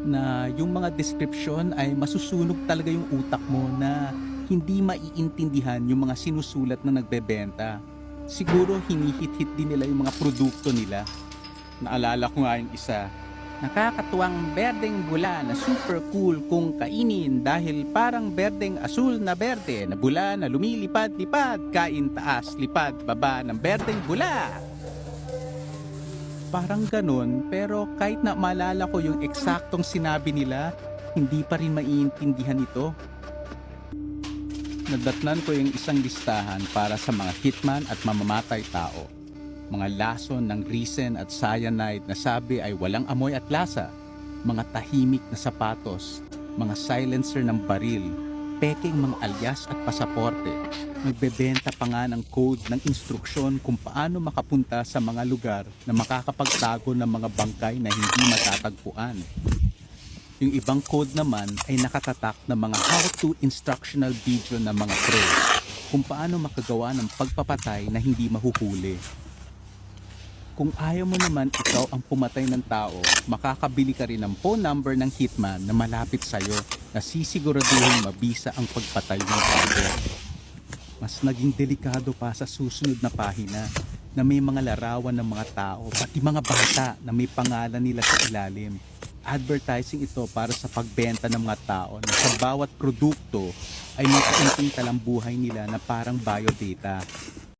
na yung mga description ay masusunog talaga yung utak mo na hindi maiintindihan yung mga sinusulat na nagbebenta. Siguro hinihit-hit din nila yung mga produkto nila. Naalala ko nga yung isa. Nakakatuwang berdeng bula na super cool kung kainin dahil parang berdeng asul na berde na bula na lumilipad-lipad, kain taas, lipad, baba ng berdeng bula. Parang ganun, pero kahit na maalala ko yung eksaktong sinabi nila, hindi pa rin maiintindihan ito. Nadatnan ko yung isang listahan para sa mga hitman at mamamatay tao. Mga lason ng ricin at cyanide na sabi ay walang amoy at lasa, mga tahimik na sapatos, mga silencer ng baril, peking mga alyas at pasaporte. Nagbebenta pa nga ng code ng instruksyon kung paano makapunta sa mga lugar na makakapagtago ng mga bangkay na hindi matatagpuan. Yung ibang code naman ay nakatatak na mga how-to instructional video ng mga pro kung paano makagawa ng pagpapatay na hindi mahuhuli. Kung ayaw mo naman ikaw ang pumatay ng tao, makakabili ka rin ng phone number ng hitman na malapit sa'yo na sisiguraduhin mabisa ang pagpatay ng tao. Mas naging delikado pa sa susunod na pahina na may mga larawan ng mga tao, pati mga bata na may pangalan nila sa ilalim. Advertising ito para sa pagbenta ng mga tao na sa bawat produkto ay may kaunting talambuhay nila na parang biodata.